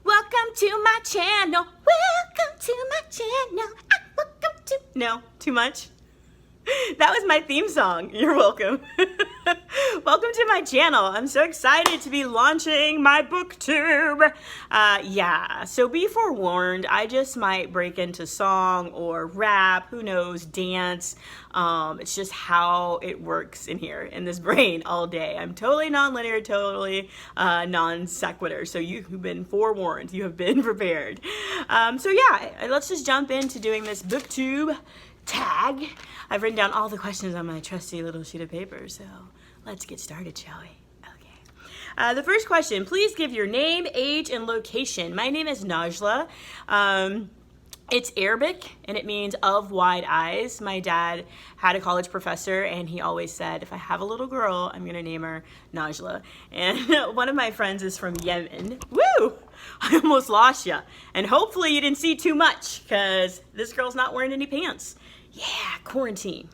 Welcome to my channel. Welcome to my channel. Welcome to... No, too much? That was my theme song. You're welcome. Welcome to my channel. I'm so excited to be launching my booktube. Yeah, so be forewarned, I just might break into song or rap, who knows, dance. It's just how it works in here, in this brain all day. I'm totally non-linear, totally non sequitur. So you've been forewarned, you have been prepared. So yeah, let's just jump into doing this booktube tag. I've written down all the questions on my trusty little sheet of paper, so let's get started, shall we? Okay. The first question, please give your name, age, and location. My name is Najla. It's Arabic, and it means of wide eyes. My dad had a college professor, and he always said, if I have a little girl, I'm gonna name her Najla. And one of my friends is from Yemen. Woo! I almost lost ya. And hopefully you didn't see too much, because this girl's not wearing any pants. Yeah, quarantine.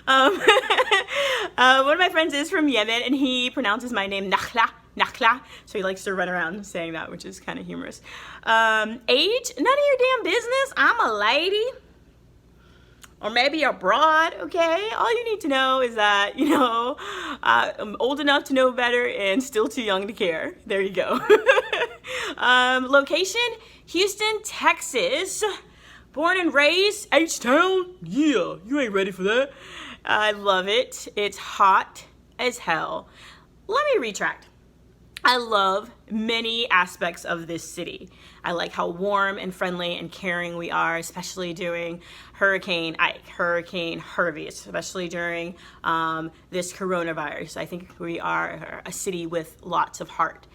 One of my friends is from Yemen, and he pronounces my name Nakhla, so he likes to run around saying that, which is kind of humorous. Age, none of your damn business. I'm a lady, or maybe a broad, okay? All you need to know is that, you know, I'm old enough to know better and still too young to care. There you go. Location, Houston, Texas. Born and raised, H-Town. Yeah, you ain't ready for that. I love it. It's hot as hell. Let me retract. I love many aspects of this city. I like how warm and friendly and caring we are, especially during Hurricane Ike, Hurricane Harvey, especially during this coronavirus. I think we are a city with lots of heart.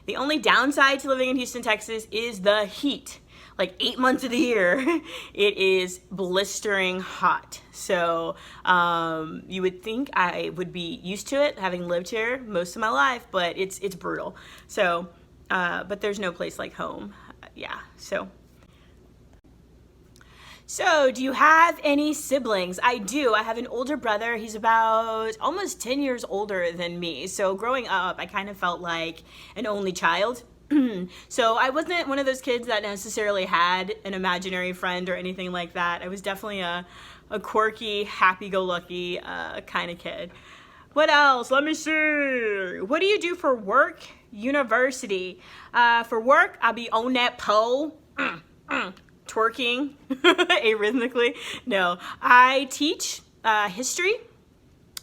The only downside to living in Houston, Texas is the heat. Like 8 months of the year, it is blistering hot. So you would think I would be used to it, having lived here most of my life, but it's brutal. So, but there's no place like home. Yeah, so. So, do you have any siblings? I do. I have an older brother. He's about almost 10 years older than me. So growing up, I kind of felt like an only child. So I wasn't one of those kids that necessarily had an imaginary friend or anything like that. I was definitely a quirky, happy-go-lucky kind of kid. What else? Let me see. What do you do for work? University. For work, I'll be on that pole, twerking arrhythmically. No, I teach history,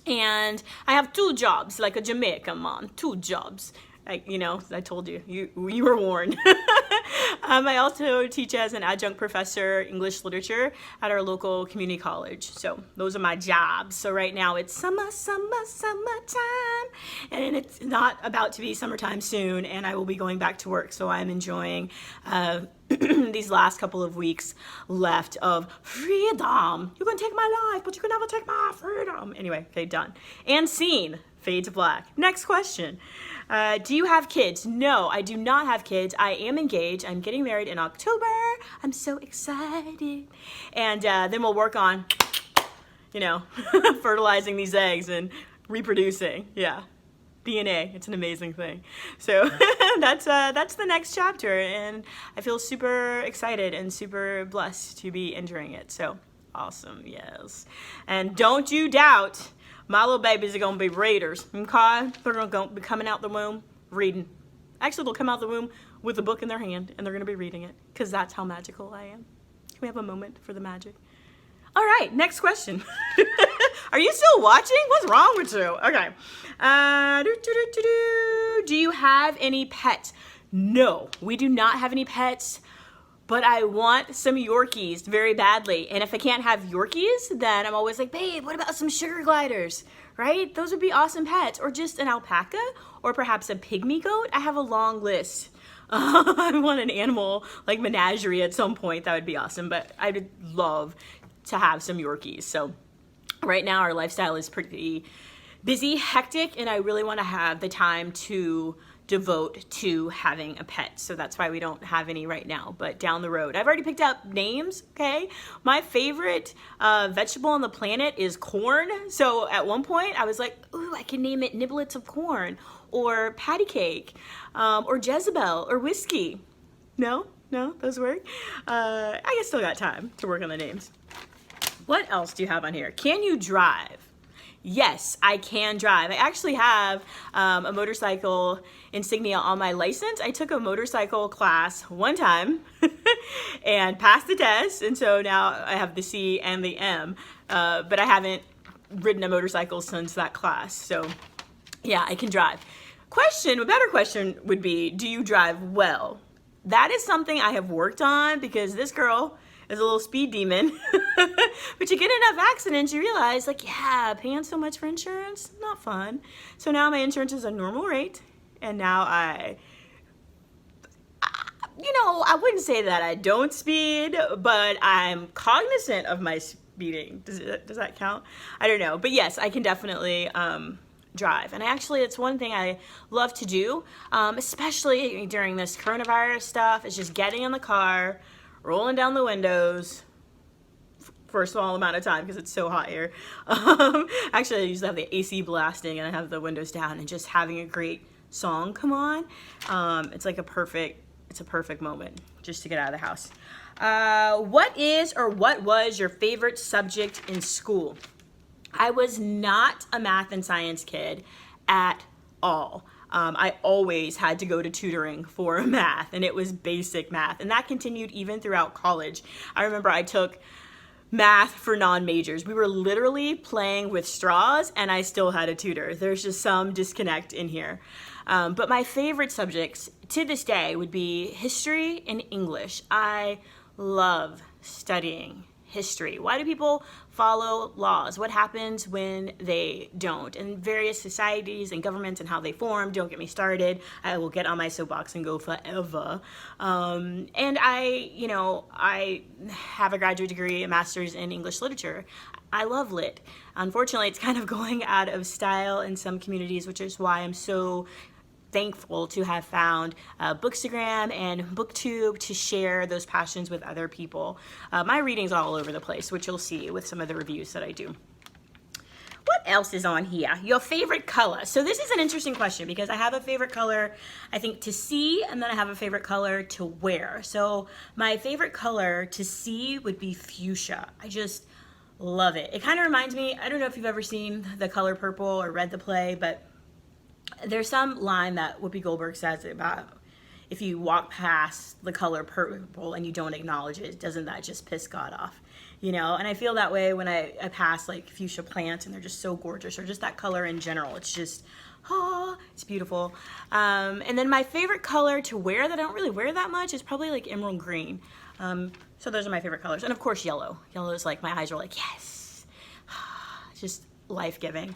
and I have 2 jobs, like a Jamaican mom, 2 jobs. You know, I told you, you were warned. I also teach as an adjunct professor English literature at our local community college. So those are my jobs. So right now it's summertime, and it's not about to be summertime soon, and I will be going back to work. So I'm enjoying these last couple of weeks left of freedom. You can take my life, but you can never take my freedom. Anyway, okay, done. And scene. Fade to black. Next question. Do you have kids? No, I do not have kids. I am engaged. I'm getting married in October. I'm so excited. And then we'll work on, you know, fertilizing these eggs and reproducing. Yeah. DNA. It's an amazing thing. So that's the next chapter, and I feel super excited and super blessed to be entering it. So awesome. Yes. And don't you doubt, my little babies are going to be readers, okay? They're going to be coming out the womb reading. Actually, they'll come out the womb with a book in their hand, and they're going to be reading it, because that's how magical I am. Can we have a moment for the magic? All right, next question. Are you still watching? What's wrong with you? Okay. Do you have any pets? No, we do not have any pets. But I want some Yorkies very badly. And if I can't have Yorkies, then I'm always like, babe, what about some sugar gliders, right? Those would be awesome pets. Or just an alpaca, or perhaps a pygmy goat. I have a long list. I want an animal like menagerie at some point. That would be awesome. But I would love to have some Yorkies. So right now our lifestyle is pretty busy, hectic, and I really want to have the time to devote to having a pet. So that's why we don't have any right now, but down the road. I've already picked out names, okay? My favorite vegetable on the planet is corn. So at one point I was like, ooh, I can name it Niblets of Corn, or Patty Cake, or Jezebel, or Whiskey. No, those work. I still got time to work on the names. What else do you have on here? Can you drive? Yes, I can drive. I actually have a motorcycle insignia on my license. I took a motorcycle class one time and passed the test, and so now I have the C and the M, but I haven't ridden a motorcycle since that class. So yeah, I can drive. A better question would be, do you drive well? That is something I have worked on, because this girl is a little speed demon. But you get enough accidents, you realize, like, yeah, paying so much for insurance, not fun. So now my insurance is a normal rate, and now I wouldn't say that I don't speed, but I'm cognizant of my speeding. Does that count? I don't know. But yes, I can definitely drive. And it's one thing I love to do, especially during this coronavirus stuff, is just getting in the car, rolling down the windows for a small amount of time because it's so hot here. Actually, I usually have the AC blasting and I have the windows down, and just having a great song come on. It's a perfect moment just to get out of the house. What is or what was your favorite subject in school? I was not a math and science kid at all. I always had to go to tutoring for math, and it was basic math, and that continued even throughout college. I remember I took math for non-majors. We were literally playing with straws, and I still had a tutor. There's just some disconnect in here. But my favorite subjects to this day would be history and English. I love studying history. Why do people follow laws? What happens when they don't? And various societies and governments and how they form. Don't get me started. I will get on my soapbox and go forever. And I have a graduate degree, a master's in English literature. I love lit. Unfortunately, it's kind of going out of style in some communities, which is why I'm so thankful to have found Bookstagram and Booktube to share those passions with other people. My reading's all over the place, which you'll see with some of the reviews that I do. What else is on here? Your favorite color. So this is an interesting question, because I have a favorite color, I think, to see, and then I have a favorite color to wear. So my favorite color to see would be fuchsia. I just love it. It kind of reminds me, I don't know if you've ever seen The Color Purple or read the play, but there's some line that Whoopi Goldberg says about, if you walk past the color purple and you don't acknowledge it, doesn't that just piss God off? And I feel that way when I pass like fuchsia plants, and they're just so gorgeous, or just that color in general. It's just, it's beautiful. And then my favorite color to wear that I don't really wear that much is probably like emerald green. So those are my favorite colors. And of course, yellow. Yellow is like, my eyes are like, yes. Just life-giving.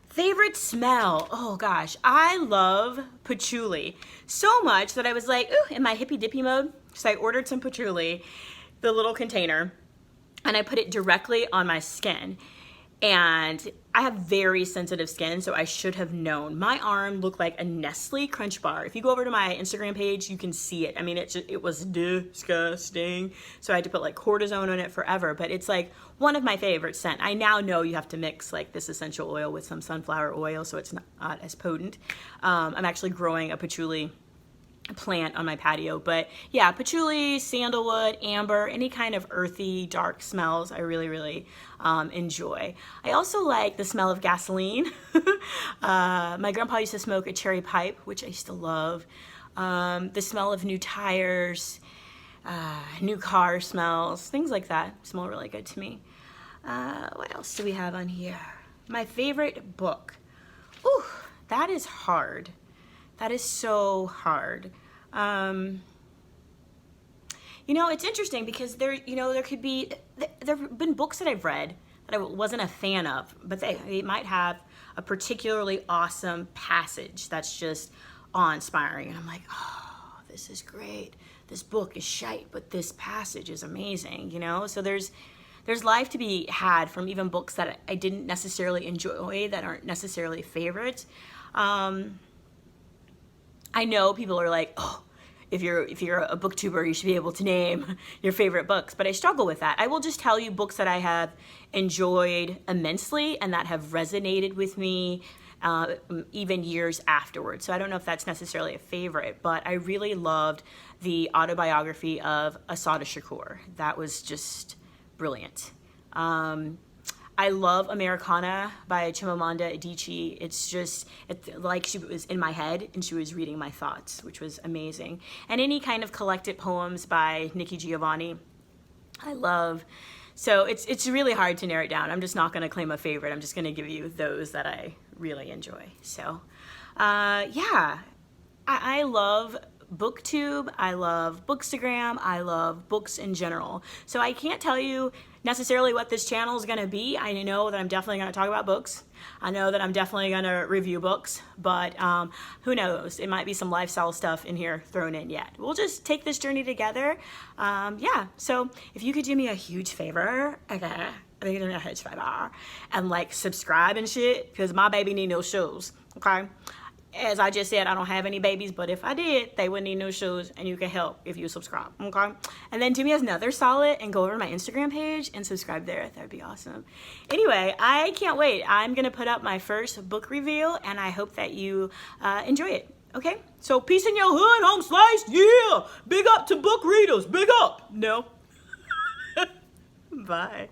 Favorite smell? Oh gosh, I love patchouli so much that I was like, ooh, in my hippy dippy mode, so I ordered some patchouli, the little container, and I put it directly on my skin. And I have very sensitive skin, so I should have known. My arm looked like a Nestle Crunch bar. If you go over to my Instagram page, you can see it. I mean, it was disgusting. So I had to put like cortisone on it forever, but it's like one of my favorite scents. I now know you have to mix like this essential oil with some sunflower oil, so it's not as potent. I'm actually growing a patchouli plant on my patio, but yeah, patchouli, sandalwood, amber, any kind of earthy, dark smells I really enjoy. I also like the smell of gasoline. My grandpa used to smoke a cherry pipe, which I still love. The smell of new tires, new car smells, things like that smell really good to me. What else do we have on here? My favorite book. Ooh, that is hard. That is so hard. It's interesting because there have been books that I've read that I wasn't a fan of, but they might have a particularly awesome passage that's just awe-inspiring. And I'm like, oh, this is great. This book is shite, but this passage is amazing, So there's life to be had from even books that I didn't necessarily enjoy, that aren't necessarily favorites. I know people are like, oh, if you're a booktuber, you should be able to name your favorite books, but I struggle with that. I will just tell you books that I have enjoyed immensely and that have resonated with me even years afterwards. So I don't know if that's necessarily a favorite, but I really loved the autobiography of Assata Shakur. That was just brilliant. I love Americana by Chimamanda Adichie. It's like she was in my head and she was reading my thoughts, which was amazing. And any kind of collected poems by Nikki Giovanni, I love. So it's really hard to narrow it down. I'm just not going to claim a favorite. I'm just going to give you those that I really enjoy. So, yeah, I love booktube, I love bookstagram, I love books in general. So I can't tell you necessarily what this channel is going to be. I know that I'm definitely going to talk about books. I know that I'm definitely going to review books, but who knows? It might be some lifestyle stuff in here thrown in yet. We'll just take this journey together. Yeah, so if you could do me a huge favor, okay, I think you're doing a huge favor, and like subscribe and shit, because my baby need no shoes, okay? As I just said, I don't have any babies, but if I did, they would need new shoes, and you can help if you subscribe, okay? And then do me another solid and go over to my Instagram page and subscribe there. That would be awesome. Anyway, I can't wait. I'm going to put up my first book review, and I hope that you enjoy it, okay? So peace in your hood, home slice, yeah! Big up to book readers, big up! No. Bye.